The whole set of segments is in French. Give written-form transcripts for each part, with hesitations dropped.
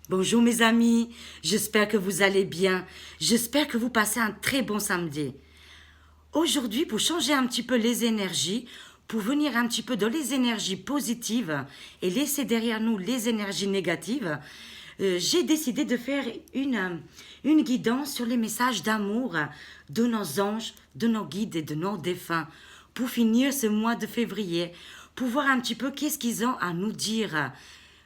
Bonjour mes amis, j'espère que vous allez bien, j'espère que vous passez un très bon samedi. Aujourd'hui, pour changer un petit peu les énergies, pour venir un petit peu dans les énergies positives et laisser derrière nous les énergies négatives, j'ai décidé de faire une guidance sur les messages d'amour de nos anges, de nos guides et de nos défunts, pour finir ce mois de février, pour voir un petit peu qu'est-ce qu'ils ont à nous dire.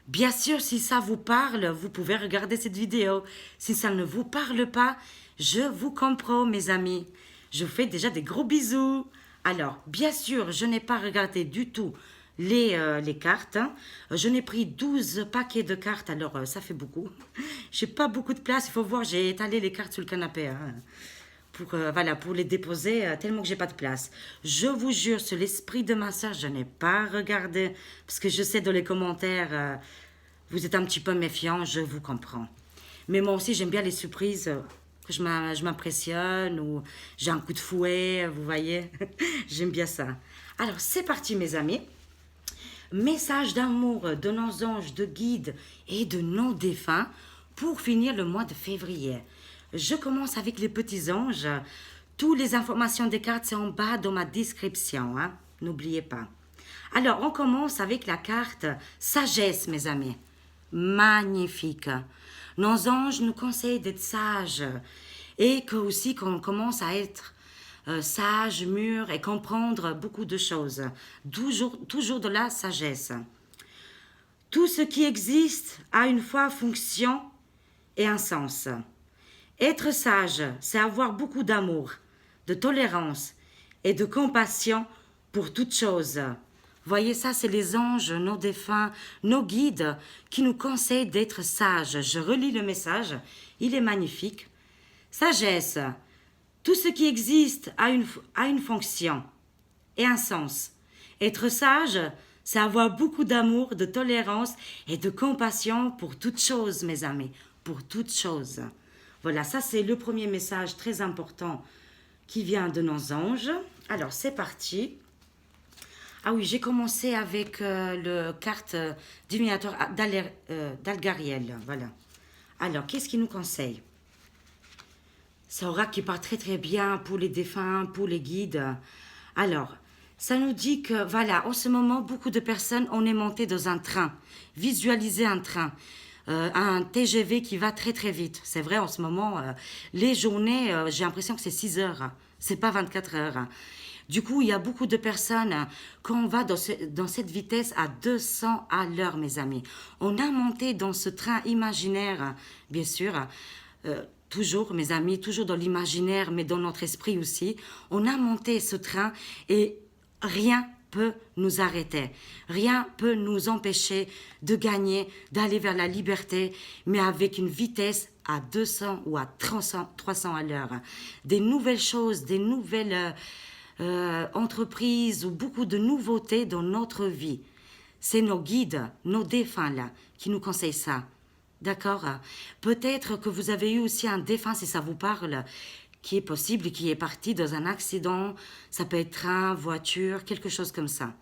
Bien sûr, si ça vous parle, vous pouvez regarder cette vidéo. Si ça ne vous parle pas, je vous comprends, mes amis. Je vous fais déjà des gros bisous. Alors, bien sûr, je n'ai pas regardé du tout les cartes, hein. Je n'ai pris 12 paquets de cartes, alors ça fait beaucoup. J'ai pas beaucoup de place, il faut voir, j'ai étalé les cartes sur le canapé, hein, pour les déposer, tellement que j'ai pas de place. Je vous jure, sur l'esprit de ma soeur, je n'ai pas regardé, parce que je sais dans les commentaires, vous êtes un petit peu méfiant, je vous comprends. Mais moi aussi, j'aime bien les surprises, que je m'impressionne, ou j'ai un coup de fouet, vous voyez. J'aime bien ça. Alors, c'est parti, mes amis. Message d'amour de nos anges, de guides et de nos défunts pour finir le mois de février. Je commence avec les petits anges. Toutes les informations des cartes sont en bas dans ma description, hein. N'oubliez pas. Alors, on commence avec la carte sagesse, mes amis. Magnifique. Nos anges nous conseillent d'être sages et que aussi qu'on commence à être sage, mûr et comprendre beaucoup de choses. Toujours de la sagesse. Tout ce qui existe a une fois fonction et un sens. Être sage, c'est avoir beaucoup d'amour, de tolérance et de compassion pour toute chose. Voyez ça, c'est les anges, nos défunts, nos guides qui nous conseillent d'être sages. Je relis le message, il est magnifique. Sagesse, tout ce qui existe a une fonction et un sens. Être sage, c'est avoir beaucoup d'amour, de tolérance et de compassion pour toute chose, mes amis, pour toute chose. Voilà, ça c'est le premier message très important qui vient de nos anges. Alors, c'est parti. Ah oui, j'ai commencé avec le carte divinatoire d'Algariel. Voilà. Alors, qu'est-ce qu'il nous conseille? Ça aura qui part très très bien pour les défunts, pour les guides. Alors, ça nous dit que, voilà, en ce moment, beaucoup de personnes, on est monté dans un train. Visualisez un train. Un TGV qui va très très vite. C'est vrai, en ce moment, les journées, j'ai l'impression que c'est 6 heures. C'est pas 24 heures. Du coup, il y a beaucoup de personnes, quand on va dans cette vitesse à 200 à l'heure, mes amis. On a monté dans ce train imaginaire, bien sûr, toujours, mes amis, toujours dans l'imaginaire, mais dans notre esprit aussi. On a monté ce train et rien peut nous arrêter. Rien peut nous empêcher de gagner, d'aller vers la liberté, mais avec une vitesse à 200 ou à 300 à l'heure. Des nouvelles choses, des nouvelles entreprises ou beaucoup de nouveautés dans notre vie. C'est nos guides, nos défunts là, qui nous conseillent ça. D'accord? Peut-être que vous avez eu aussi un défunt, si ça vous parle, qui est possible, qui est parti dans un accident. Ça peut être train, voiture, quelque chose comme ça.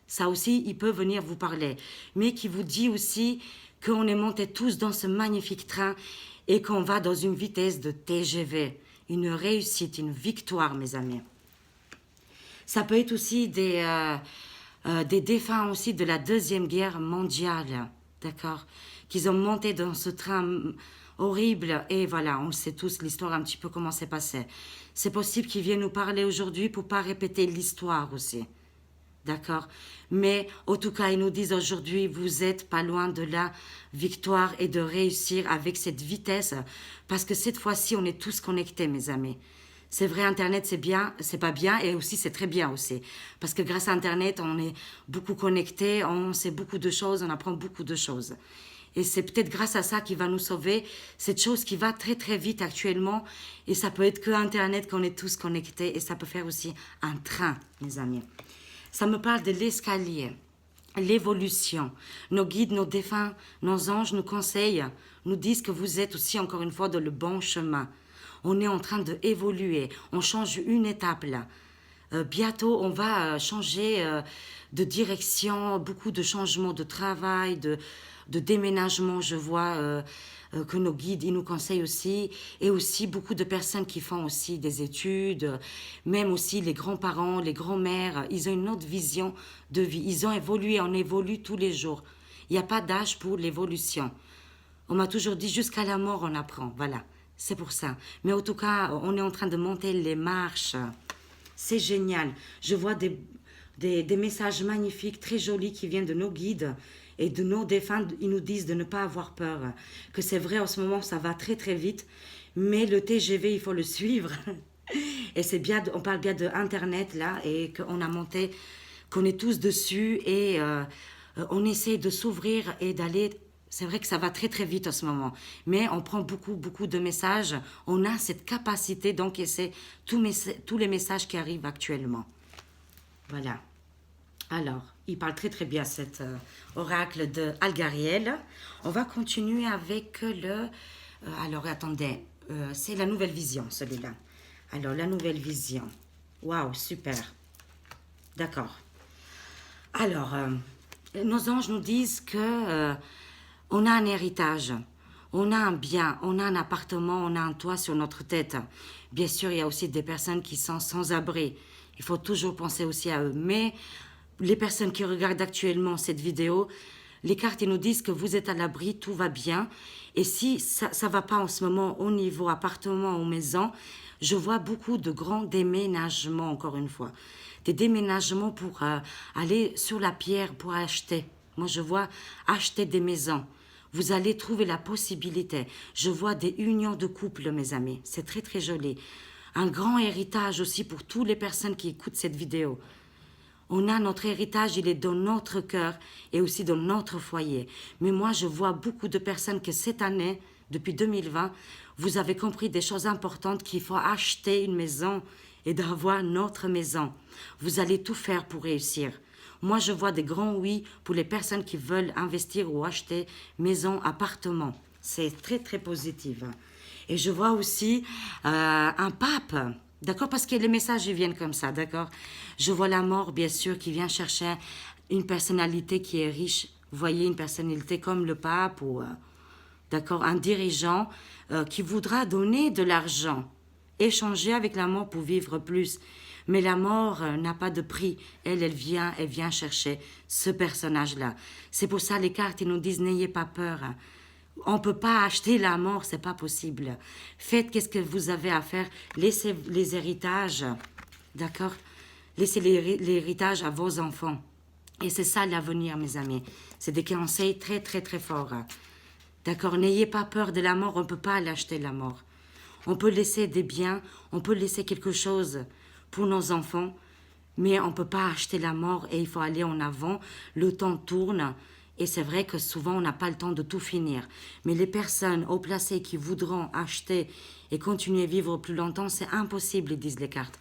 Ça aussi, il peut venir vous parler. Mais qui vous dit aussi qu'on est montés tous dans ce magnifique train et qu'on va dans une vitesse de TGV. Une réussite, une victoire, mes amis. Ça peut être aussi des défunts aussi de la Deuxième Guerre mondiale, d'accord? Qu'ils ont monté dans ce train horrible et voilà, on sait tous l'histoire un petit peu comment c'est passé. C'est possible qu'ils viennent nous parler aujourd'hui pour pas répéter l'histoire aussi, d'accord? Mais en tout cas, ils nous disent aujourd'hui, vous êtes pas loin de la victoire et de réussir avec cette vitesse parce que cette fois-ci, on est tous connectés, mes amis. C'est vrai, Internet, c'est bien, c'est pas bien, et aussi, c'est très bien aussi. Parce que grâce à Internet, on est beaucoup connectés, on sait beaucoup de choses, on apprend beaucoup de choses. Et c'est peut-être grâce à ça qui va nous sauver, cette chose qui va très très vite actuellement. Et ça peut être que Internet qu'on est tous connectés, et ça peut faire aussi un train, mes amis. Ça me parle de l'escalier, l'évolution. Nos guides, nos défunts, nos anges nous conseillent, nous disent que vous êtes aussi encore une fois dans le bon chemin. On est en train d'évoluer, on change une étape là. Bientôt, on va changer de direction, beaucoup de changements de travail, de déménagement. Je vois que nos guides, ils nous conseillent aussi, et aussi beaucoup de personnes qui font aussi des études, même aussi les grands-parents, les grands-mères, ils ont une autre vision de vie. Ils ont évolué, on évolue tous les jours. Il n'y a pas d'âge pour l'évolution. On m'a toujours dit jusqu'à la mort on apprend, voilà, c'est pour ça. Mais en tout cas, on est en train de monter les marches. C'est génial. Je vois des messages magnifiques, très jolis qui viennent de nos guides et de nos défunts. Ils nous disent de ne pas avoir peur, que c'est vrai en ce moment ça va très très vite, mais le TGV il faut le suivre. Et c'est bien, on parle bien de Internet là et qu'on a monté, qu'on est tous dessus et on essaie de s'ouvrir et d'aller. C'est vrai que ça va très très vite en ce moment, mais on prend beaucoup beaucoup de messages. On a cette capacité d'encaisser tous les messages qui arrivent actuellement. Voilà. Alors, il parle très très bien cet oracle de Algariel. On va continuer avec alors, attendez, c'est la nouvelle vision, celui-là. Alors, la nouvelle vision. Waouh, super. D'accord. Alors, nos anges nous disent que on a un héritage, on a un bien, on a un appartement, on a un toit sur notre tête. Bien sûr, il y a aussi des personnes qui sont sans abri. Il faut toujours penser aussi à eux. Mais les personnes qui regardent actuellement cette vidéo, les cartes ils nous disent que vous êtes à l'abri, tout va bien. Et si ça ne va pas en ce moment au niveau appartement ou maison, je vois beaucoup de grands déménagements, encore une fois. Des déménagements pour aller sur la pierre, pour acheter. Moi, je vois acheter des maisons. Vous allez trouver la possibilité. Je vois des unions de couples, mes amis. C'est très, très joli. Un grand héritage aussi pour toutes les personnes qui écoutent cette vidéo. On a notre héritage, il est dans notre cœur et aussi dans notre foyer. Mais moi, je vois beaucoup de personnes que cette année, depuis 2020, vous avez compris des choses importantes qu'il faut acheter une maison et d'avoir notre maison. Vous allez tout faire pour réussir. Moi, je vois des grands oui pour les personnes qui veulent investir ou acheter maison, appartement. C'est très, très positif. Et je vois aussi un pape, d'accord, parce que les messages ils viennent comme ça, d'accord. Je vois la mort, bien sûr, qui vient chercher une personnalité qui est riche. Vous voyez, une personnalité comme le pape ou, d'accord, un dirigeant qui voudra donner de l'argent, échanger avec la mort pour vivre plus. Mais la mort n'a pas de prix. Elle vient chercher ce personnage-là. C'est pour ça les cartes ils nous disent n'ayez pas peur. On ne peut pas acheter la mort, c'est pas possible. Faites qu'est-ce que vous avez à faire. Laissez les héritages, d'accord? Laissez l'héritage à vos enfants. Et c'est ça l'avenir, mes amis. C'est des conseils très, très, très forts. D'accord? N'ayez pas peur de la mort, on ne peut pas l'acheter, la mort. On peut laisser des biens, on peut laisser quelque chose pour nos enfants, mais on ne peut pas acheter la mort et il faut aller en avant. Le temps tourne et c'est vrai que souvent on n'a pas le temps de tout finir. Mais les personnes haut placées qui voudront acheter et continuer à vivre plus longtemps, c'est impossible, disent les cartes.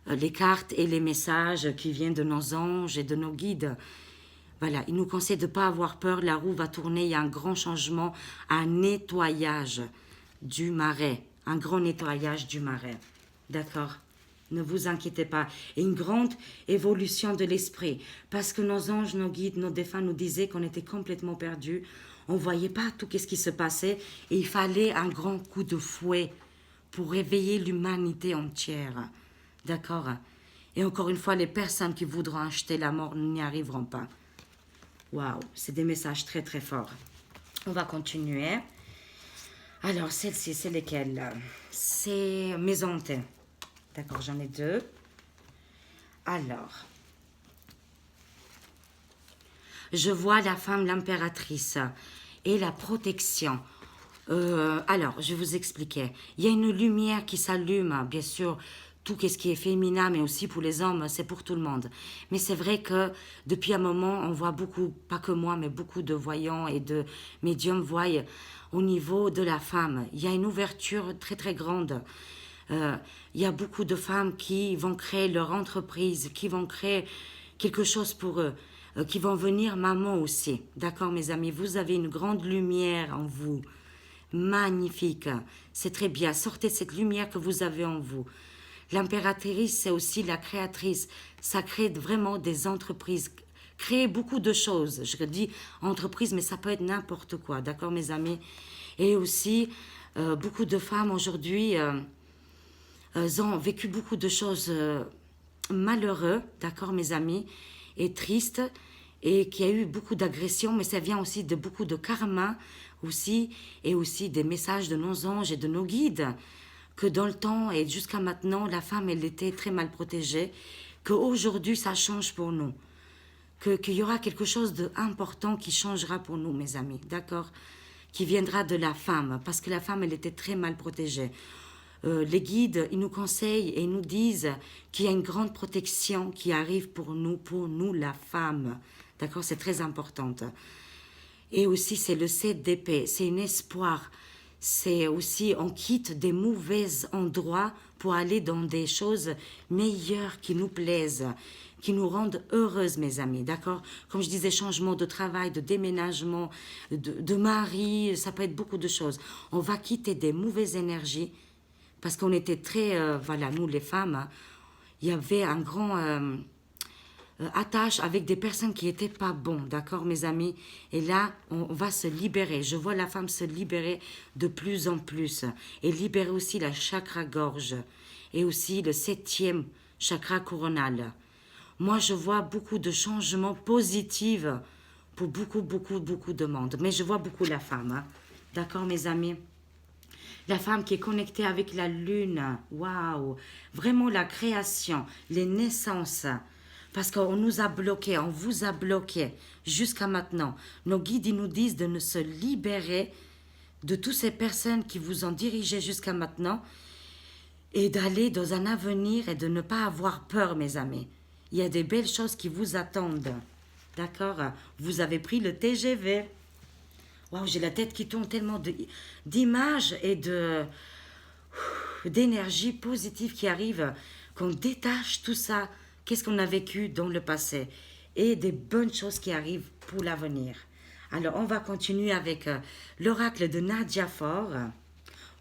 Les cartes et les messages qui viennent de nos anges et de nos guides. Voilà, ils nous conseillent de ne pas avoir peur, la roue va tourner, il y a un grand changement, un nettoyage du marais, un grand nettoyage du marais. D'accord? Ne vous inquiétez pas. Et une grande évolution de l'esprit. Parce que nos anges, nos guides, nos défunts nous disaient qu'on était complètement perdus. On ne voyait pas tout ce qui se passait. Et il fallait un grand coup de fouet pour réveiller l'humanité entière. D'accord? Et encore une fois, les personnes qui voudront acheter la mort n'y arriveront pas. Waouh, c'est des messages très très forts. On va continuer. Alors, celle-ci, c'est lesquelles? C'est mes hantées. D'accord, j'en ai deux. Alors, je vois la femme, l'impératrice et la protection. Alors, je vais vous expliquer. Il y a une lumière qui s'allume, bien sûr, tout ce qui est féminin, mais aussi pour les hommes, c'est pour tout le monde. Mais c'est vrai que depuis un moment, on voit beaucoup, pas que moi, mais beaucoup de voyants et de médiums voient au niveau de la femme. Il y a une ouverture très très grande. Il y a beaucoup de femmes qui vont créer leur entreprise, qui vont créer quelque chose pour eux, qui vont venir maman aussi. D'accord, mes amis, vous avez une grande lumière en vous. Magnifique. C'est très bien. Sortez cette lumière que vous avez en vous. L'impératrice, c'est aussi la créatrice. Ça crée vraiment des entreprises créer beaucoup de choses. Je dis entreprise, mais ça peut être n'importe quoi, d'accord mes amis? Et aussi, beaucoup de femmes aujourd'hui ont vécu beaucoup de choses malheureuses, d'accord mes amis, et tristes, et qu'il y a eu beaucoup d'agressions, mais ça vient aussi de beaucoup de karma aussi, et aussi des messages de nos anges et de nos guides, que dans le temps et jusqu'à maintenant, la femme, elle était très mal protégée, qu'aujourd'hui, ça change pour nous, qu'il y aura quelque chose d'important qui changera pour nous, mes amis, d'accord? Qui viendra de la femme, parce que la femme, elle était très mal protégée. Les guides, ils nous conseillent et ils nous disent qu'il y a une grande protection qui arrive pour nous, la femme. D'accord? C'est très important. Et aussi, c'est le 7 d'épée, c'est un espoir. C'est aussi, on quitte des mauvais endroits pour aller dans des choses meilleures qui nous plaisent, qui nous rendent heureuses, mes amis, d'accord? Comme je disais, changement de travail, de déménagement, de mari, ça peut être beaucoup de choses. On va quitter des mauvaises énergies, parce qu'on était très, voilà, nous les femmes, hein, il y avait un grand attache avec des personnes qui n'étaient pas bons, d'accord mes amis? Et là, on va se libérer. Je vois la femme se libérer de plus en plus. Et libérer aussi la chakra-gorge. Et aussi le 7e chakra coronal. Moi, je vois beaucoup de changements positifs pour beaucoup de monde. Mais je vois beaucoup la femme, hein. D'accord mes amis? La femme qui est connectée avec la lune, waouh, vraiment la création, les naissances, parce qu'on nous a bloqués, on vous a bloqués jusqu'à maintenant. Nos guides, ils nous disent de se libérer de toutes ces personnes qui vous ont dirigé jusqu'à maintenant et d'aller dans un avenir et de ne pas avoir peur, mes amis. Il y a des belles choses qui vous attendent, d'accord? Vous avez pris le TGV. Waouh, j'ai la tête qui tourne tellement d'images et d'énergie positive qui arrive, qu'on détache tout ça, qu'est-ce qu'on a vécu dans le passé, et des bonnes choses qui arrivent pour l'avenir. Alors, on va continuer avec l'oracle de Nadia Fort.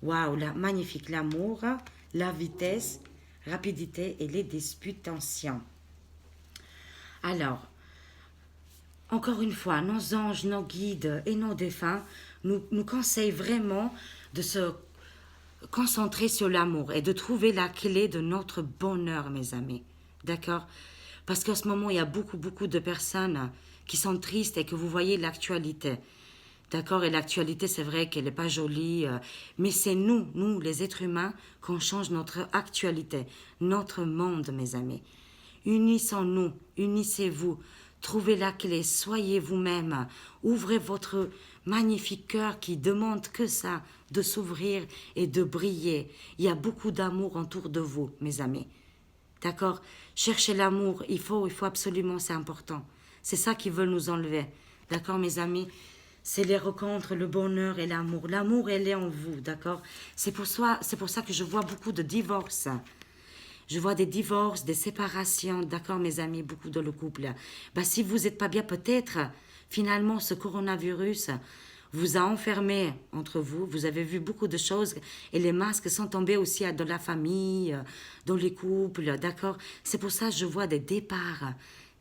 Waouh, magnifique, l'amour, la vitesse, rapidité et les disputes, tension. Alors, encore une fois, nos anges, nos guides et nos défunts nous conseillent vraiment de se concentrer sur l'amour et de trouver la clé de notre bonheur, mes amis. D'accord? Parce qu'à ce moment, il y a beaucoup de personnes qui sont tristes et que vous voyez l'actualité. D'accord? Et l'actualité, c'est vrai qu'elle n'est pas jolie, mais c'est nous, les êtres humains, qu'on change notre actualité, notre monde, mes amis. Unissons-nous, unissez-vous. Trouvez la clé, soyez vous-même, ouvrez votre magnifique cœur qui demande que ça, de s'ouvrir et de briller. Il y a beaucoup d'amour autour de vous, mes amis. D'accord? Cherchez l'amour, il faut absolument, c'est important. C'est ça qu'ils veulent nous enlever. D'accord, mes amis? C'est les rencontres, le bonheur et l'amour. L'amour, elle est en vous, d'accord? C'est pour ça que je vois beaucoup de divorces. Je vois des divorces, des séparations, d'accord mes amis, beaucoup dans le couple. Si vous n'êtes pas bien, peut-être, finalement, ce coronavirus vous a enfermé entre vous. Vous avez vu beaucoup de choses et les masques sont tombés aussi dans la famille, dans les couples, d'accord? C'est pour ça que je vois des départs,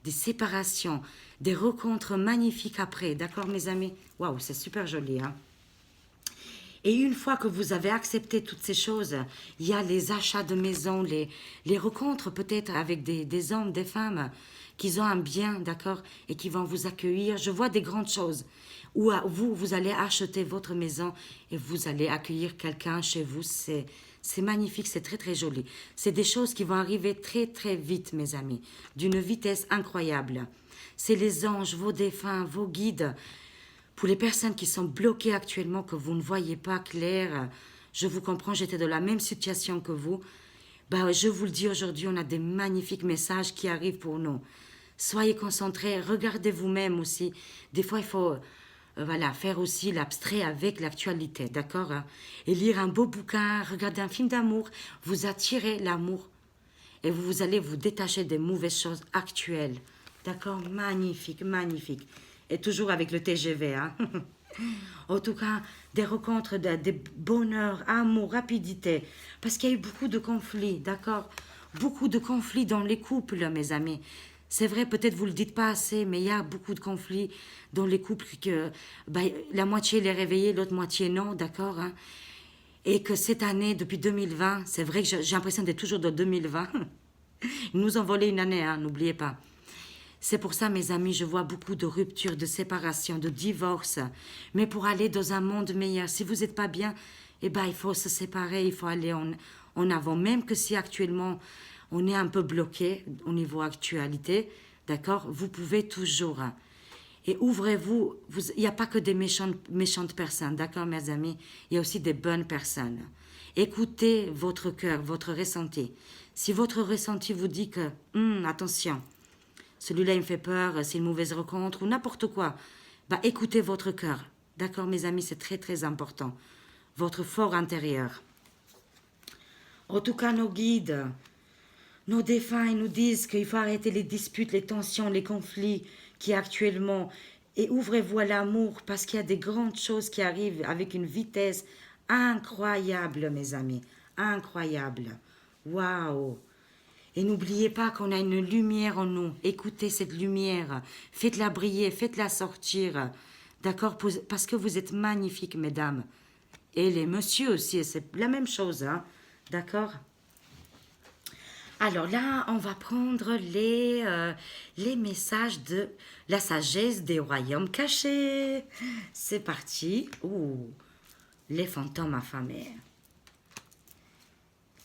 des séparations, des rencontres magnifiques après, d'accord mes amis? Waouh, c'est super joli, hein? Et une fois que vous avez accepté toutes ces choses, il y a les achats de maisons, les rencontres peut-être avec des hommes, des femmes qui ont un bien, d'accord, et qui vont vous accueillir. Je vois des grandes choses où vous allez acheter votre maison et vous allez accueillir quelqu'un chez vous. C'est magnifique, c'est très joli. C'est des choses qui vont arriver très vite, mes amis, d'une vitesse incroyable. C'est les anges, vos défunts, vos guides. Pour les personnes qui sont bloquées actuellement, que vous ne voyez pas clair, je vous comprends, j'étais dans la même situation que vous. Je vous le dis aujourd'hui, on a des magnifiques messages qui arrivent pour nous. Soyez concentrés, regardez vous-même aussi. Des fois, il faut faire aussi l'abstrait avec l'actualité, d'accord? Et lire un beau bouquin, regarder un film d'amour, vous attirez l'amour. Et vous allez vous détacher des mauvaises choses actuelles. D'accord? Magnifique. Et toujours avec le TGV, hein. En tout cas, des rencontres, des bonheurs, amour, rapidité. Parce qu'il y a eu beaucoup de conflits, d'accord? Beaucoup de conflits dans les couples, mes amis. C'est vrai, peut-être vous le dites pas assez, mais il y a beaucoup de conflits dans les couples que la moitié elle est réveillée, l'autre moitié non, d'accord, hein. Et que cette année, depuis 2020, c'est vrai que j'ai l'impression d'être toujours dans 2020. Ils nous ont volé une année, hein, n'oubliez pas. C'est pour ça, mes amis, je vois beaucoup de ruptures, de séparations, de divorces. Mais pour aller dans un monde meilleur, si vous n'êtes pas bien, eh ben, il faut se séparer, il faut aller en avant. Même que si actuellement, on est un peu bloqué au niveau actualité, d'accord, vous pouvez toujours. Et ouvrez-vous, il n'y a pas que des méchantes personnes, d'accord, mes amis, il y a aussi des bonnes personnes. Écoutez votre cœur, votre ressenti. Si votre ressenti vous dit que, attention, celui-là il me fait peur, c'est une mauvaise rencontre ou n'importe quoi, bah écoutez votre cœur. D'accord, mes amis, c'est très très important. Votre fort intérieur. En tout cas, nos guides, nos défunts, ils nous disent qu'il faut arrêter les disputes, les tensions, les conflits qui actuellement, et ouvrez-vous à l'amour parce qu'il y a des grandes choses qui arrivent avec une vitesse incroyable, mes amis, incroyable. Waouh! Et n'oubliez pas qu'on a une lumière en nous. Écoutez cette lumière. Faites-la briller, faites-la sortir. D'accord? Parce que vous êtes magnifiques, mesdames. Et les messieurs aussi, c'est la même chose. Hein? D'accord? Alors là, on va prendre les messages de la sagesse des royaumes cachés. C'est parti. Ouh, les fantômes affamés.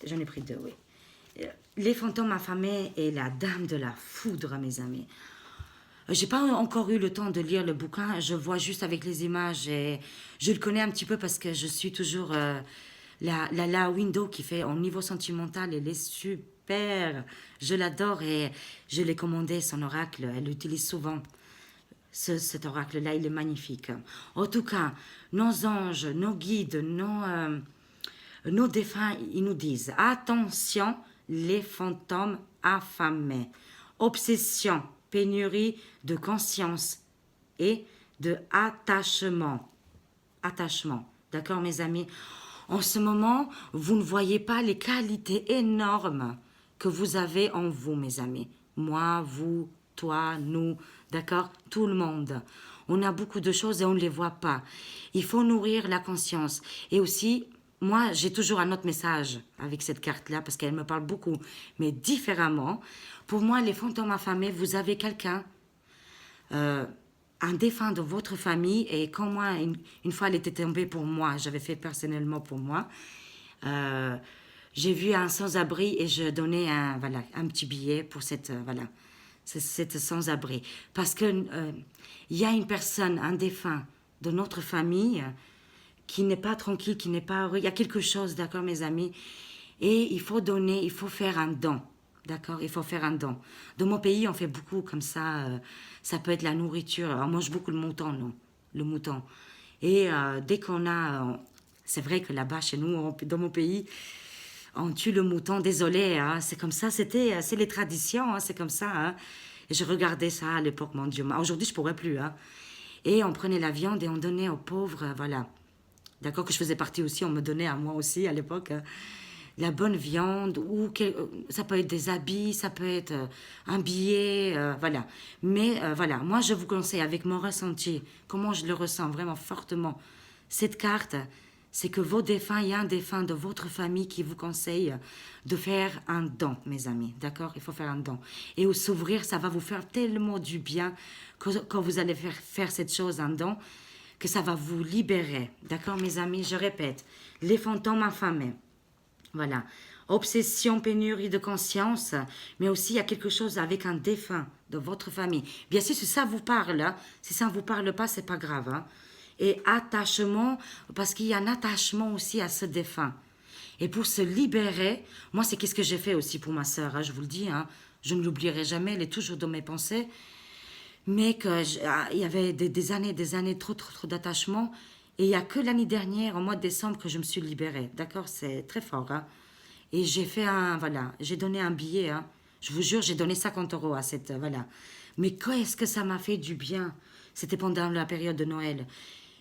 J'en ai pris deux, oui. Les fantômes affamés et la dame de la foudre, mes amis. J'ai pas encore eu le temps de lire le bouquin, je vois juste avec les images et je le connais un petit peu parce que je suis toujours la Window qui fait au niveau sentimental, elle est super. Je l'adore et je l'ai commandé son oracle, elle l'utilise souvent. Cet oracle-là, il est magnifique. En tout cas, nos anges, nos guides, nos défunts, ils nous disent attention, les fantômes affamés. Obsession, pénurie de conscience et de attachement. Attachement. D'accord, mes amis? En ce moment, vous ne voyez pas les qualités énormes que vous avez en vous, mes amis. Moi, vous, toi, nous, d'accord? Tout le monde. On a beaucoup de choses et on ne les voit pas. Il faut nourrir la conscience. Et aussi, moi, j'ai toujours un autre message avec cette carte-là parce qu'elle me parle beaucoup, mais différemment. Pour moi, les fantômes affamés, vous avez quelqu'un, un défunt de votre famille, et quand moi, une fois, elle était tombée pour moi, j'avais fait personnellement pour moi, j'ai vu un sans-abri et je donnais un petit billet pour cette sans-abri. Parce que il y a une personne, un défunt de notre famille qui n'est pas tranquille, qui n'est pas heureux. Il y a quelque chose, d'accord, mes amis? Et il faut donner, il faut faire un don. D'accord? Il faut faire un don. Dans mon pays, on fait beaucoup comme ça. Ça peut être la nourriture. On mange beaucoup le mouton, non? Le mouton. Et dès qu'on a... c'est vrai que là-bas, chez nous, dans mon pays, on tue le mouton. Désolé, hein, c'est comme ça. C'est les traditions, hein, c'est comme ça. Hein. Et je regardais ça à l'époque, mon Dieu. Aujourd'hui, je pourrais plus. Hein. Et on prenait la viande et on donnait aux pauvres, voilà. D'accord, que je faisais partie aussi, on me donnait à moi aussi à l'époque la bonne viande, ou ça peut être des habits, ça peut être un billet, voilà. Mais voilà, moi je vous conseille avec mon ressenti, comment je le ressens vraiment fortement, cette carte, c'est que vos défunts, il y a un défunt de votre famille qui vous conseille de faire un don, mes amis, d'accord? Il faut faire un don. Et au s'ouvrir, ça va vous faire tellement du bien quand vous allez faire cette chose, un don, que ça va vous libérer. D'accord, mes amis? Je répète, les fantômes affamés. Voilà. Obsession, pénurie de conscience, mais aussi il y a quelque chose avec un défunt de votre famille. Bien sûr, si ça vous parle, hein, si ça ne vous parle pas, c'est pas grave. Hein. Et attachement, parce qu'il y a un attachement aussi à ce défunt. Et pour se libérer, moi, c'est qu'est-ce que j'ai fait aussi pour ma sœur, hein, je vous le dis, hein, je ne l'oublierai jamais, elle est toujours dans mes pensées. Mais il y avait des années, trop d'attachement. Et il n'y a que l'année dernière, au mois de décembre, que je me suis libérée. D'accord? C'est très fort. Hein? Et j'ai fait j'ai donné un billet. Hein? Je vous jure, j'ai donné 50 euros à cette, voilà. Mais qu'est-ce que ça m'a fait du bien? C'était pendant la période de Noël.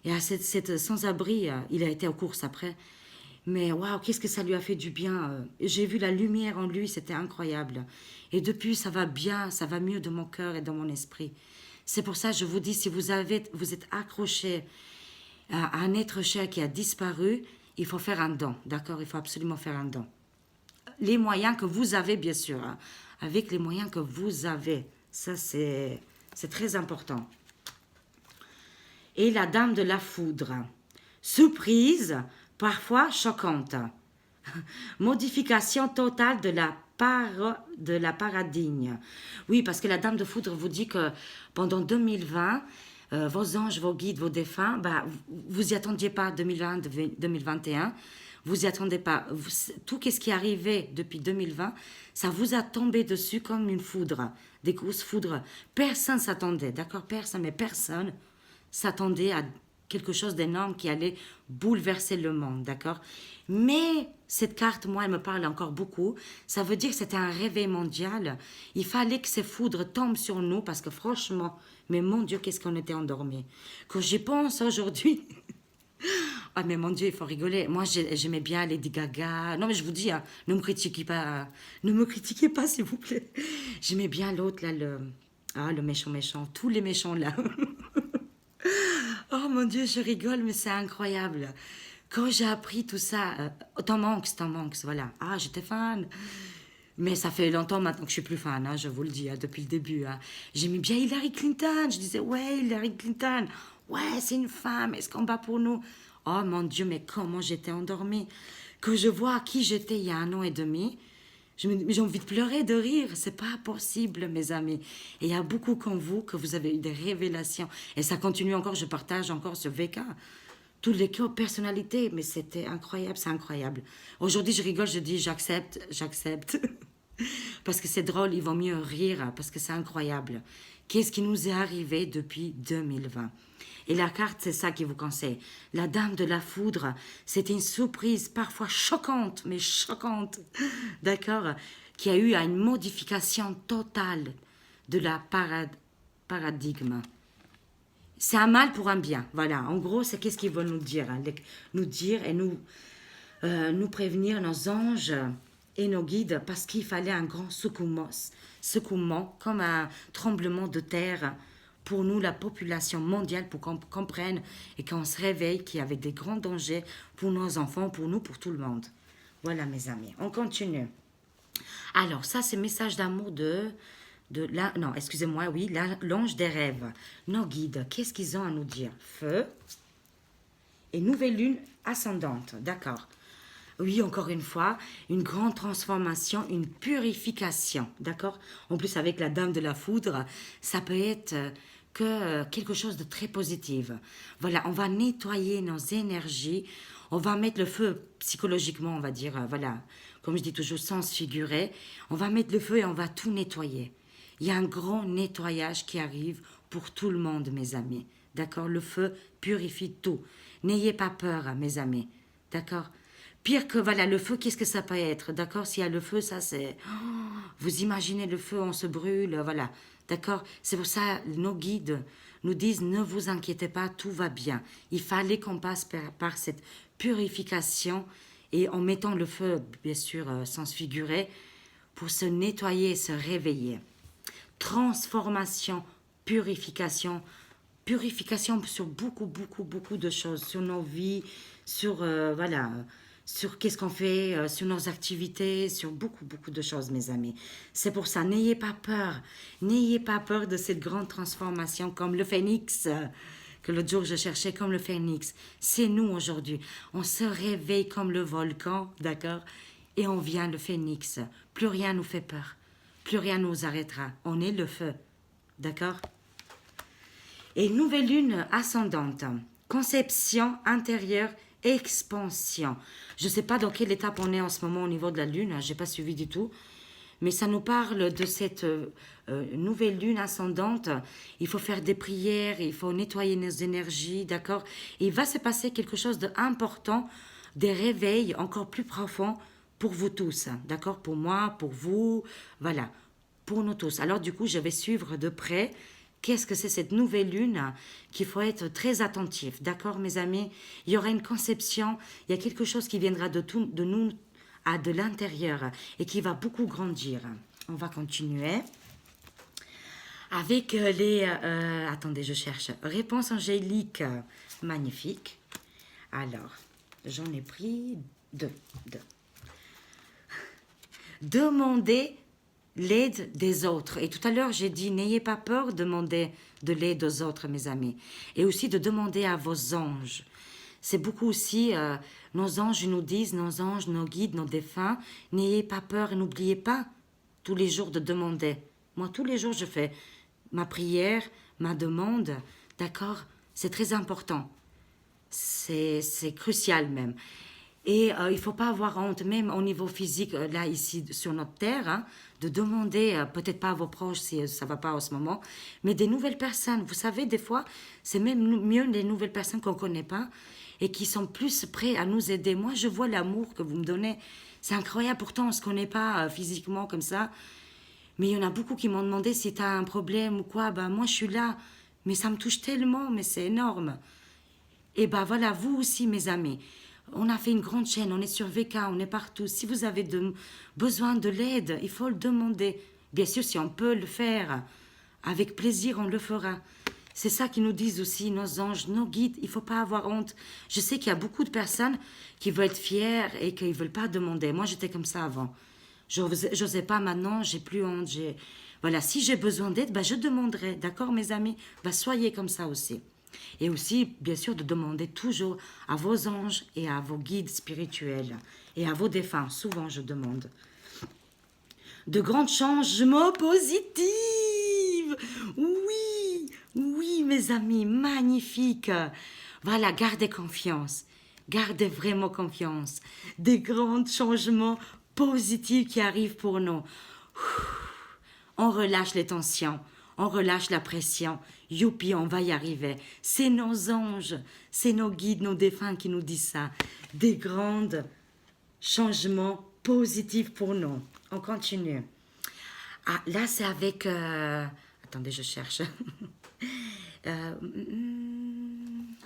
Et à cette sans-abri, il a été aux courses après. Mais waouh, qu'est-ce que ça lui a fait du bien. J'ai vu la lumière en lui, c'était incroyable. Et depuis, ça va bien, ça va mieux dans mon cœur et dans mon esprit. C'est pour ça que je vous dis, si vous êtes accroché à un être cher qui a disparu, il faut faire un don, d'accord? Il faut absolument faire un don. Les moyens que vous avez, bien sûr, hein, avec les moyens que vous avez. Ça, c'est très important. Et la dame de la foudre. Surprise, parfois choquante. Modification totale de la paradigme. Oui, parce que la dame de foudre vous dit que pendant 2020, vos anges, vos guides, vos défunts, bah, vous y attendiez pas 2020, 2021. Vous y attendez pas. Tout ce qui est arrivé depuis 2020, ça vous a tombé dessus comme une foudre, des grosses foudres. Personne s'attendait, d'accord? Personne, mais personne s'attendait à quelque chose d'énorme qui allait bouleverser le monde, d'accord? Mais cette carte, moi, elle me parle encore beaucoup. Ça veut dire que c'était un réveil mondial. Il fallait que ces foudres tombent sur nous parce que franchement, mais mon Dieu, qu'est-ce qu'on était endormis. Quand j'y pense aujourd'hui, ah mais mon Dieu, il faut rigoler. Moi, j'aimais bien Lady Gaga. Non mais je vous dis, hein, ne me critiquez pas, ne me critiquez pas s'il vous plaît. J'aimais bien l'autre là, le méchant, tous les méchants là. Oh mon Dieu, je rigole, mais c'est incroyable. Quand j'ai appris tout ça, Tom Hanks, voilà. Ah, j'étais fan. Mais ça fait longtemps maintenant que je suis plus fan, hein, je vous le dis, hein, depuis le début. Hein. J'aimais bien Hillary Clinton. Je disais, ouais, Hillary Clinton. Ouais, c'est une femme, elle se combat pour nous. Oh mon Dieu, mais comment j'étais endormie. Quand je vois qui j'étais il y a 1 an et demi, j'ai envie de pleurer, de rire. C'est pas possible, mes amis. Et il y a beaucoup comme vous que vous avez eu des révélations. Et ça continue encore, je partage encore ce VK. Toutes les personnalités, mais c'était incroyable, c'est incroyable. Aujourd'hui, je rigole, je dis j'accepte. Parce que c'est drôle, il vaut mieux rire, parce que c'est incroyable. Qu'est-ce qui nous est arrivé depuis 2020? Et la carte, c'est ça qui vous conseille. La dame de la foudre, c'était une surprise parfois choquante, mais choquante, d'accord, qui a eu une modification totale de la paradigme. C'est un mal pour un bien, voilà. En gros, c'est qu'est-ce qu'ils veulent nous dire, hein? Nous dire et nous prévenir, nos anges et nos guides, parce qu'il fallait un grand secouement, comme un tremblement de terre pour nous, la population mondiale, pour qu'on comprenne et qu'on se réveille qu'il y avait des grands dangers pour nos enfants, pour nous, pour tout le monde. Voilà, mes amis, on continue. Alors, ça, c'est message d'amour non, excusez-moi, oui, l'ange des rêves. Nos guides, qu'est-ce qu'ils ont à nous dire? Feu et nouvelle lune ascendante, d'accord. Oui, encore une fois, une grande transformation, une purification, d'accord. En plus, avec la dame de la foudre, ça peut être que quelque chose de très positif. Voilà, on va nettoyer nos énergies, on va mettre le feu psychologiquement, on va dire, voilà, comme je dis toujours, sens figuré, on va mettre le feu et on va tout nettoyer. Il y a un grand nettoyage qui arrive pour tout le monde, mes amis. D'accord? Le feu purifie tout. N'ayez pas peur, mes amis. D'accord? Pire que, voilà, le feu, qu'est-ce que ça peut être? D'accord? S'il y a le feu, ça c'est... Oh, vous imaginez le feu, on se brûle, voilà. D'accord? C'est pour ça, nos guides nous disent, ne vous inquiétez pas, tout va bien. Il fallait qu'on passe par cette purification et en mettant le feu, bien sûr, sans se figurer, pour se nettoyer et se réveiller. Transformation, purification sur beaucoup de choses, sur nos vies, sur, voilà, sur qu'est-ce qu'on fait, sur nos activités, sur beaucoup de choses, mes amis. C'est pour ça, n'ayez pas peur de cette grande transformation comme le phénix, que l'autre jour je cherchais comme le phénix. C'est nous aujourd'hui, on se réveille comme le volcan, d'accord, et on vient le phénix, plus rien nous fait peur. Plus rien ne nous arrêtera. On est le feu. D'accord? Et nouvelle lune ascendante. Conception intérieure, expansion. Je ne sais pas dans quelle étape on est en ce moment au niveau de la lune. Je n'ai pas suivi du tout. Mais ça nous parle de cette nouvelle lune ascendante. Il faut faire des prières, il faut nettoyer nos énergies, d'accord? Et il va se passer quelque chose d'important, des réveils encore plus profonds pour vous tous, d'accord? Pour moi, pour vous, voilà, pour nous tous. Alors du coup, je vais suivre de près qu'est-ce que c'est cette nouvelle lune qu'il faut être très attentif. D'accord, mes amis? Il y aura une conception, il y a quelque chose qui viendra de nous à de l'intérieur et qui va beaucoup grandir. On va continuer avec attendez, je cherche. Réponse angélique. Magnifique. Alors, j'en ai pris deux. Demandez l'aide des autres. Et tout à l'heure, j'ai dit, n'ayez pas peur de demander de l'aide aux autres, mes amis. Et aussi de demander à vos anges. C'est beaucoup aussi, nos anges nous disent, nos anges, nos guides, nos défunts, n'ayez pas peur et n'oubliez pas tous les jours de demander. Moi, tous les jours, je fais ma prière, ma demande, d'accord? C'est très important. C'est crucial même. Et il ne faut pas avoir honte, même au niveau physique, là, ici, sur notre terre, hein, de demander, peut-être pas à vos proches si ça ne va pas en ce moment, mais des nouvelles personnes. Vous savez, des fois, c'est même mieux les nouvelles personnes qu'on ne connaît pas et qui sont plus prêts à nous aider. Moi, je vois l'amour que vous me donnez. C'est incroyable, pourtant, on ne se connaît pas physiquement comme ça. Mais il y en a beaucoup qui m'ont demandé si tu as un problème ou quoi. Ben, moi, je suis là. Mais ça me touche tellement, mais c'est énorme. Et ben voilà, vous aussi, mes amis. On a fait une grande chaîne, on est sur VK, on est partout. Si vous avez besoin de l'aide, il faut le demander. Bien sûr, si on peut le faire, avec plaisir, on le fera. C'est ça qu'ils nous disent aussi, nos anges, nos guides. Il ne faut pas avoir honte. Je sais qu'il y a beaucoup de personnes qui veulent être fières et qui ne veulent pas demander. Moi, j'étais comme ça avant. J'osais pas, maintenant, j'ai plus honte. Voilà, si j'ai besoin d'aide, ben, je demanderai. D'accord, mes amis? Ben, soyez comme ça aussi. Et aussi, bien sûr, de demander toujours à vos anges et à vos guides spirituels et à vos défunts. Souvent, je demande. De grands changements positifs. Oui, oui, mes amis, magnifique. Voilà, gardez confiance. Gardez vraiment confiance. Des grands changements positifs qui arrivent pour nous. On relâche les tensions. On relâche la pression. Youpi, on va y arriver. C'est nos anges, c'est nos guides, nos défunts qui nous disent ça. Des grands changements positifs pour nous. On continue. Ah, là, c'est avec... Attendez, je cherche.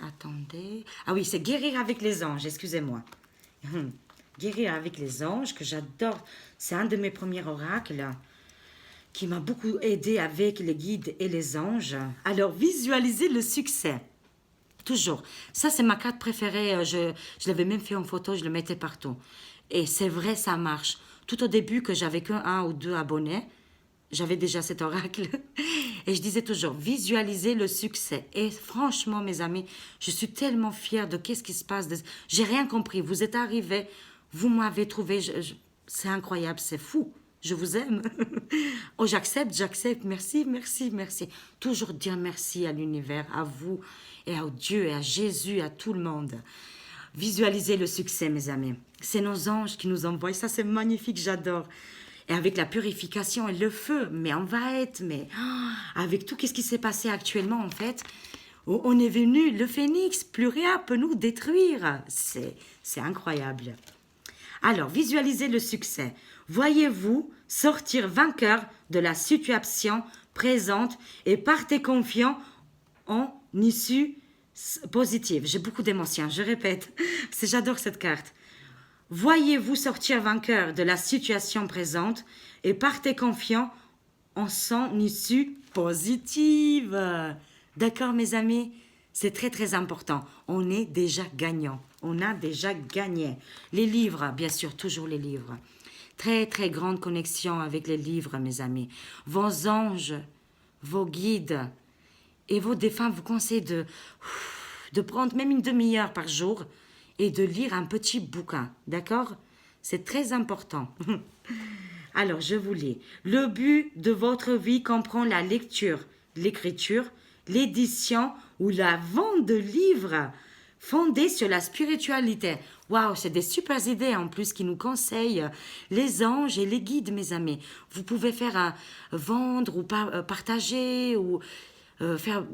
Attendez. Ah oui, c'est guérir avec les anges, excusez-moi. Guérir avec les anges, que j'adore. C'est un de mes premiers oracles qui m'a beaucoup aidé avec les guides et les anges. Alors, visualisez le succès. Toujours. Ça, c'est ma carte préférée. Je l'avais même fait en photo, je le mettais partout. Et c'est vrai, ça marche. Tout au début, que j'avais qu'un ou deux abonnés, j'avais déjà cet oracle. Et je disais toujours, visualisez le succès. Et franchement, mes amis, je suis tellement fière de qu'est-ce qui se passe. J'ai rien compris. Vous êtes arrivés, vous m'avez trouvé. C'est incroyable, c'est fou. Je vous aime. Oh, j'accepte. Merci, merci, merci. Toujours dire merci à l'univers, à vous, et à Dieu, et à Jésus, à tout le monde. Visualisez le succès, mes amis. C'est nos anges qui nous envoient. Ça, c'est magnifique, j'adore. Et avec la purification et le feu, mais on va être, avec tout ce qui s'est passé actuellement, en fait, on est venu, le phénix, plus rien peut nous détruire. C'est incroyable. Alors, visualisez le succès. Voyez-vous sortir vainqueur de la situation présente et partez confiant en issue positive. J'ai beaucoup d'émotions, je répète, j'adore cette carte. Voyez-vous sortir vainqueur de la situation présente et partez confiant en son issue positive. D'accord, mes amis? C'est très, très important. On est déjà gagnant. On a déjà gagné. Les livres, bien sûr, toujours les livres. Très, très grande connexion avec les livres, mes amis. Vos anges, vos guides et vos défunts vous conseillent de prendre même une demi-heure par jour et de lire un petit bouquin. D'accord? C'est très important. Alors, je vous lis. Le but de votre vie comprend la lecture, l'écriture, l'édition ou la vente de livres fondés sur la spiritualité. Waouh, c'est des super idées en plus qui nous conseillent les anges et les guides, mes amis. Vous pouvez faire vendre ou partager ou faire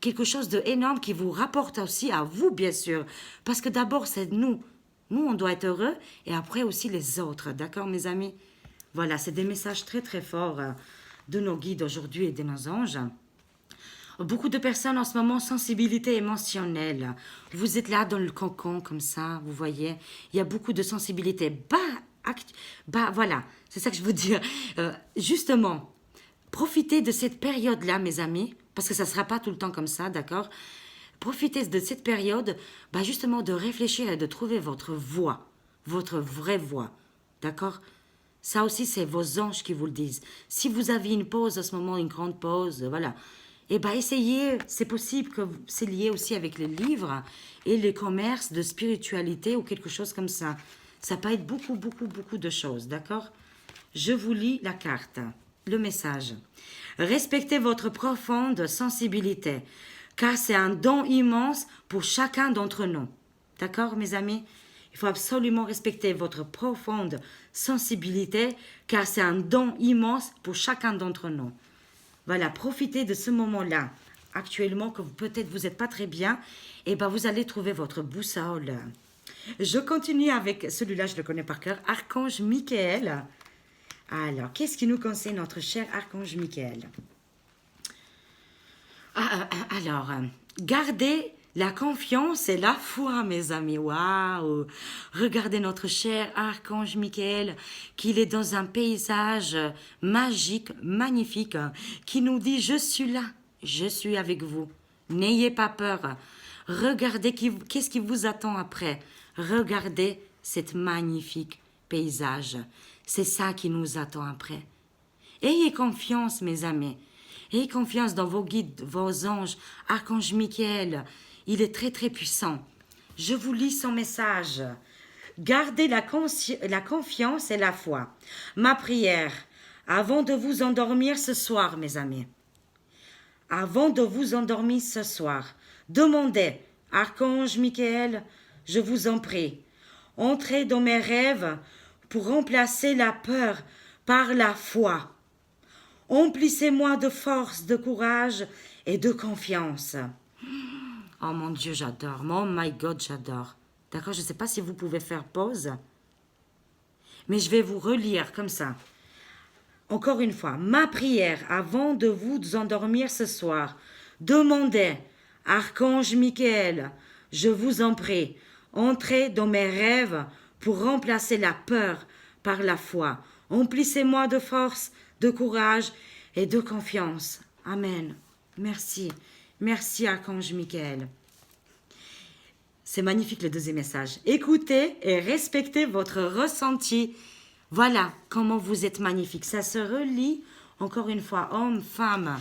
quelque chose d'énorme qui vous rapporte aussi à vous, bien sûr. Parce que d'abord, c'est nous. Nous, on doit être heureux et après aussi les autres. D'accord, mes amis? Voilà, c'est des messages très, très forts de nos guides aujourd'hui et de nos anges. Beaucoup de personnes en ce moment, sensibilité émotionnelle. Vous êtes là dans le cocon comme ça, vous voyez. Il y a beaucoup de sensibilité. Voilà, c'est ça que je veux dire. Justement, profitez de cette période-là, mes amis, parce que ça ne sera pas tout le temps comme ça, d'accord? Profitez de cette période, justement, de réfléchir et de trouver votre voie, votre vraie voie, d'accord? Ça aussi, c'est vos anges qui vous le disent. Si vous avez une pause à ce moment, une grande pause, voilà. Essayez, c'est possible que c'est lié aussi avec les livres et les commerces de spiritualité ou quelque chose comme ça. Ça peut être beaucoup, beaucoup, beaucoup de choses, d'accord? Je vous lis la carte, le message. Respectez votre profonde sensibilité, car c'est un don immense pour chacun d'entre nous. D'accord, mes amis? Il faut absolument respecter votre profonde sensibilité, car c'est un don immense pour chacun d'entre nous. Voilà, profitez de ce moment-là. Actuellement, que peut-être vous n'êtes pas très bien, vous allez trouver votre boussole. Je continue avec celui-là, je le connais par cœur, Archange Michael. Alors, qu'est-ce qui nous conseille notre cher Archange Michael? Gardez la confiance et la foi, mes amis. Waouh! Regardez notre cher Archange Michael, qu'il est dans un paysage magique, magnifique, qui nous dit « Je suis là, je suis avec vous. N'ayez pas peur. Regardez qu'est-ce qui vous attend après. Regardez cet magnifique paysage. C'est ça qui nous attend après. Ayez confiance, mes amis. Ayez confiance dans vos guides, vos anges. Archange Michael, il est très très puissant. Je vous lis son message. Gardez la confiance et la foi. Ma prière, avant de vous endormir ce soir, mes amis. Avant de vous endormir ce soir, demandez, Archange Michael, je vous en prie, entrez dans mes rêves pour remplacer la peur par la foi. Emplissez-moi de force, de courage et de confiance. Oh mon Dieu, j'adore. Oh my God, j'adore. D'accord, je ne sais pas si vous pouvez faire pause. Mais je vais vous relire comme ça. Encore une fois, ma prière avant de vous endormir ce soir. Demandez, Archange Michael, je vous en prie, entrez dans mes rêves pour remplacer la peur par la foi. Emplissez-moi de force, de courage et de confiance. Amen. Merci. Merci, Archange Michael. C'est magnifique le deuxième message. Écoutez et respectez votre ressenti. Voilà comment vous êtes magnifique. Ça se relie, encore une fois, homme, femme,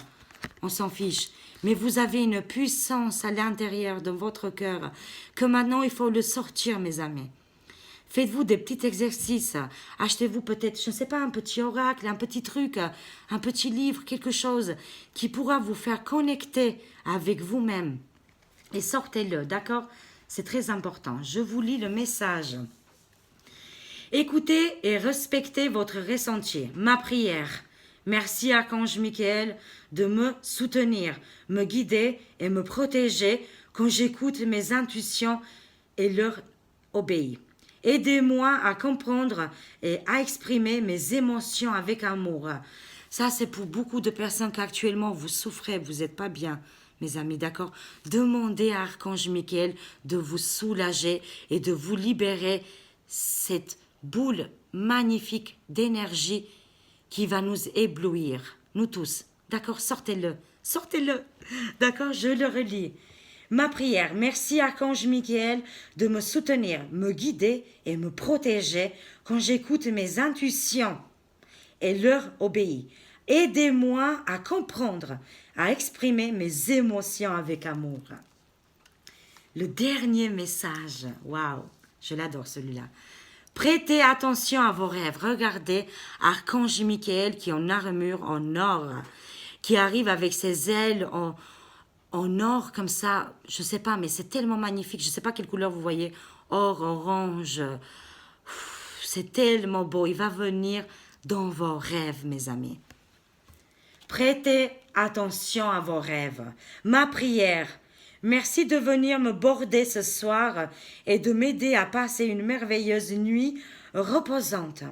on s'en fiche. Mais vous avez une puissance à l'intérieur de votre cœur que maintenant il faut le sortir, mes amis. Faites-vous des petits exercices. Achetez-vous peut-être, je ne sais pas, un petit oracle, un petit truc, un petit livre, quelque chose qui pourra vous faire connecter avec vous-même. Et sortez-le, d'accord? C'est très important. Je vous lis le message. Écoutez et respectez votre ressenti. Ma prière. Merci, Archange Michael, de me soutenir, me guider et me protéger quand j'écoute mes intuitions et leur obéis. Aidez-moi à comprendre et à exprimer mes émotions avec amour. Ça, c'est pour beaucoup de personnes qu'actuellement vous souffrez, vous n'êtes pas bien, mes amis, d'accord? Demandez à Archange Michael de vous soulager et de vous libérer cette boule magnifique d'énergie qui va nous éblouir, nous tous. D'accord? Sortez-le, sortez-le. D'accord? Je le relis. Ma prière, merci Archange Michael de me soutenir, me guider et me protéger quand j'écoute mes intuitions et leur obéis. Aidez-moi à comprendre, à exprimer mes émotions avec amour. Le dernier message, waouh, je l'adore celui-là. Prêtez attention à vos rêves. Regardez Archange Michael qui est en armure en or, qui arrive avec ses ailes en or comme ça, je sais pas, mais c'est tellement magnifique. Je sais pas quelle couleur vous voyez, or, orange. C'est tellement beau. Il va venir dans vos rêves, mes amis. Prêtez attention à vos rêves. Ma prière. Merci de venir me border ce soir et de m'aider à passer une merveilleuse nuit reposante.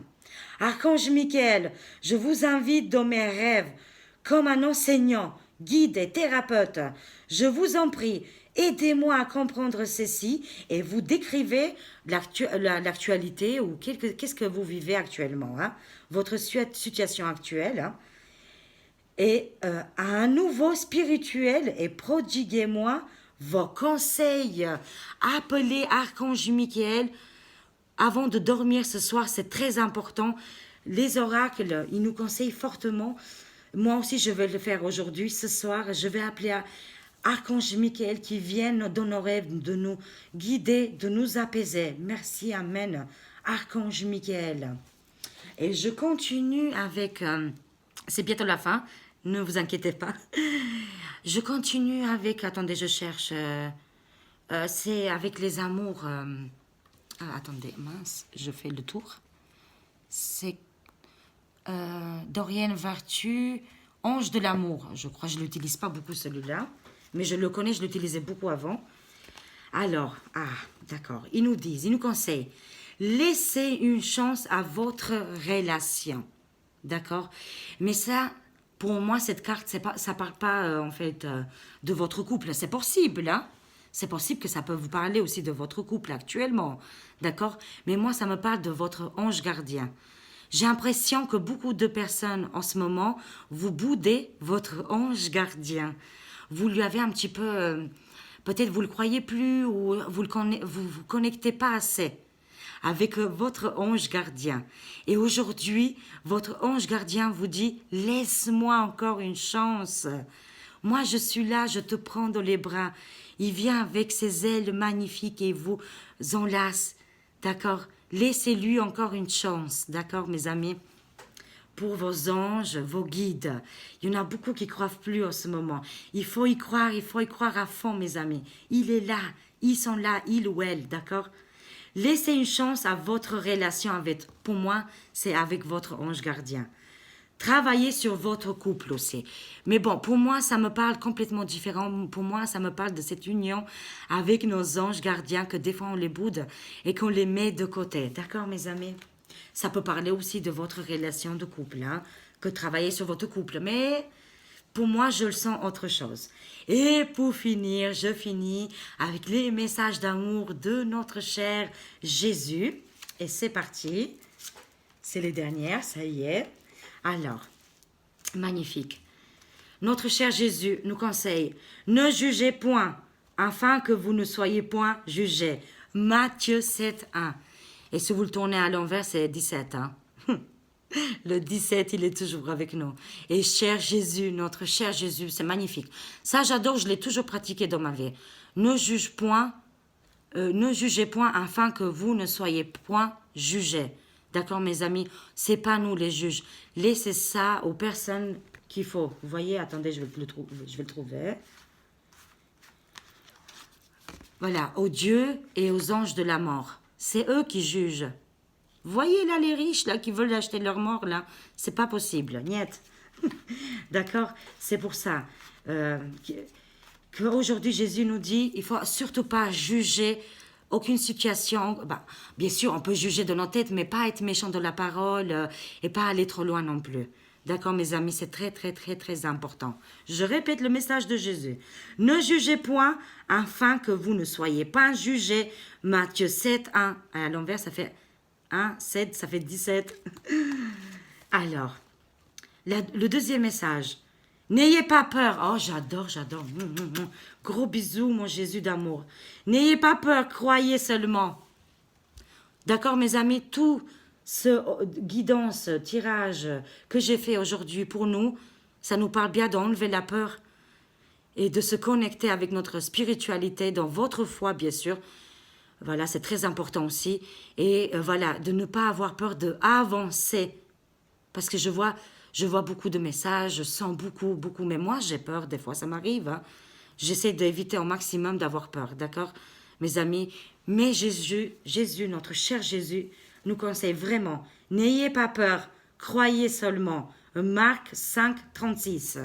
Archange Michael, je vous invite dans mes rêves comme un enseignant. guides et thérapeutes, je vous en prie, aidez-moi à comprendre ceci et vous décrivez l'actualité ou qu'est-ce que vous vivez actuellement, hein, votre situation actuelle, hein, et à un nouveau spirituel et prodiguez-moi vos conseils. Appelez Archange Michael avant de dormir ce soir, c'est très important. Les oracles, ils nous conseillent fortement. Moi aussi, je vais le faire aujourd'hui, ce soir. Je vais appeler Archange Michael qui vienne dans nos rêves, de nous guider, de nous apaiser. Merci, Amen. Archange Michael. Et je continue avec... c'est bientôt la fin, ne vous inquiétez pas. Je continue avec... Attendez, je cherche... c'est avec les amours... attendez, mince, je fais le tour. C'est Dorian Vertu, Ange de l'amour. Je crois que je ne l'utilise pas beaucoup celui-là, mais je le connais, je l'utilisais beaucoup avant. Alors, d'accord, ils nous conseillent, laissez une chance à votre relation. D'accord? Mais ça, pour moi, cette carte, ça ne parle pas en fait de votre couple. C'est possible, hein? C'est possible que ça peut vous parler aussi de votre couple actuellement, d'accord? Mais moi, ça me parle de votre ange gardien. J'ai l'impression que beaucoup de personnes en ce moment, vous boudez votre ange gardien. Vous lui avez un petit peu, peut-être vous le croyez plus ou vous vous connectez pas assez avec votre ange gardien. Et aujourd'hui, votre ange gardien vous dit, laisse-moi encore une chance. Moi, je suis là, je te prends dans les bras. Il vient avec ses ailes magnifiques et vous enlace. D'accord? Laissez-lui encore une chance. D'accord, mes amis? Pour vos anges, vos guides. Il y en a beaucoup qui ne croient plus en ce moment. Il faut y croire à fond, mes amis. Il est là, ils sont là, il ou elle, d'accord? Laissez une chance à votre relation avec, pour moi, c'est avec votre ange gardien. Travaillez sur votre couple aussi. Mais bon, pour moi, ça me parle complètement différent. Pour moi, ça me parle de cette union avec nos anges gardiens que des fois on les boude et qu'on les met de côté. D'accord, mes amis? Ça peut parler aussi de votre relation de couple, hein, que travailler sur votre couple. Mais pour moi, je le sens autre chose. Et pour finir, je finis avec les messages d'amour de notre cher Jésus. Et c'est parti. C'est les dernières, ça y est. Alors, magnifique. Notre cher Jésus nous conseille, ne jugez point, afin que vous ne soyez point jugés. Matthieu 7, 1. Et si vous le tournez à l'envers, c'est 17. Hein? Le 17, il est toujours avec nous. Et cher Jésus, notre cher Jésus, c'est magnifique. Ça, j'adore, je l'ai toujours pratiqué dans ma vie. Ne jugez point, afin que vous ne soyez point jugés. D'accord, mes amis? C'est pas nous les juges. Laissez ça aux personnes qu'il faut. Vous voyez? Attendez, je vais le trouver. Voilà, aux dieux et aux anges de la mort. C'est eux qui jugent. Vous voyez là les riches là qui veulent acheter leur mort là? C'est pas possible. Niet. D'accord? C'est pour ça qu'aujourd'hui Jésus nous dit, il faut surtout pas juger aucune situation. Bah, bien sûr, on peut juger de nos têtes, mais pas être méchant de la parole et pas aller trop loin non plus. D'accord, mes amis, c'est très, très, très, très important. Je répète le message de Jésus. Ne jugez point, afin que vous ne soyez pas jugés. Matthieu 7, 1. À l'envers, ça fait 1, 7, ça fait 17. Alors, le deuxième message. N'ayez pas peur. Oh, j'adore. Gros bisous, mon Jésus d'amour. N'ayez pas peur, croyez seulement. D'accord, mes amis, tout ce guidance, tirage que j'ai fait aujourd'hui pour nous, ça nous parle bien d'enlever la peur et de se connecter avec notre spiritualité, dans votre foi, bien sûr. Voilà, c'est très important aussi. Et voilà, de ne pas avoir peur d'avancer. Parce que je vois beaucoup de messages, je sens beaucoup, mais moi j'ai peur, des fois ça m'arrive. Hein. J'essaie d'éviter au maximum d'avoir peur, d'accord, mes amis? Mais Jésus, notre cher Jésus, nous conseille vraiment, n'ayez pas peur, croyez seulement. Marc 5, 36.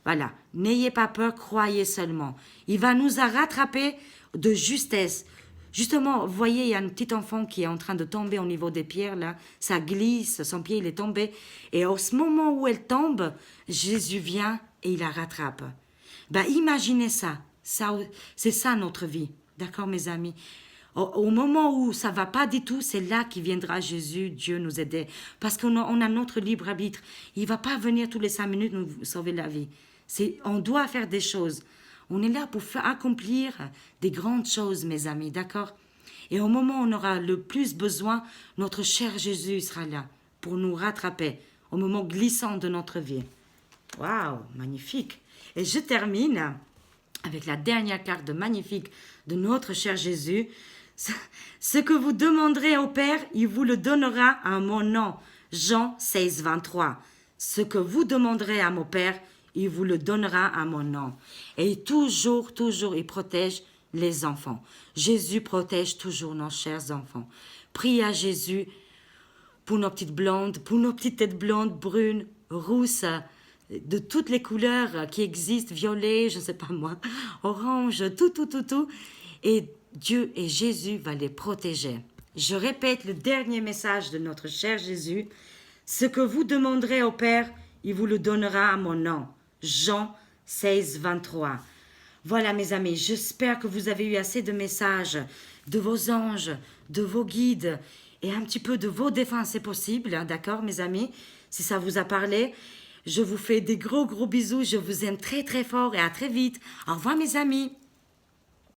Voilà, n'ayez pas peur, croyez seulement. Il va nous rattraper de justesse. Justement, vous voyez, il y a un petit enfant qui est en train de tomber au niveau des pierres, là. Ça glisse, son pied, il est tombé. Et au moment où elle tombe, Jésus vient et il la rattrape. Ben, imaginez ça. C'est ça notre vie. D'accord, mes amis? Au moment où ça va pas du tout, c'est là qu'il viendra Jésus, Dieu nous aider. Parce on a notre libre arbitre. Il va pas venir tous les 5 minutes nous sauver la vie. On doit faire des choses. On est là pour accomplir des grandes choses, mes amis, d'accord? Et au moment où on aura le plus besoin, notre cher Jésus sera là pour nous rattraper au moment glissant de notre vie. Waouh, magnifique. Et je termine avec la dernière carte magnifique de notre cher Jésus. Ce que vous demanderez au Père, il vous le donnera en mon nom. Jean 16, 23. Ce que vous demanderez à mon Père, il vous le donnera à mon nom. Et toujours, il protège les enfants. Jésus protège toujours nos chers enfants. Prie à Jésus pour nos petites blondes, pour nos petites têtes blondes, brunes, rousses, de toutes les couleurs qui existent, violet, je ne sais pas moi, orange, tout. Et Dieu et Jésus va les protéger. Je répète le dernier message de notre cher Jésus. Ce que vous demanderez au Père, il vous le donnera à mon nom. Jean 16, 23. Voilà mes amis, j'espère que vous avez eu assez de messages de vos anges, de vos guides et un petit peu de vos défunts, c'est possible, hein, d'accord mes amis? Si ça vous a parlé, je vous fais des gros bisous, je vous aime très fort et à très vite. Au revoir mes amis.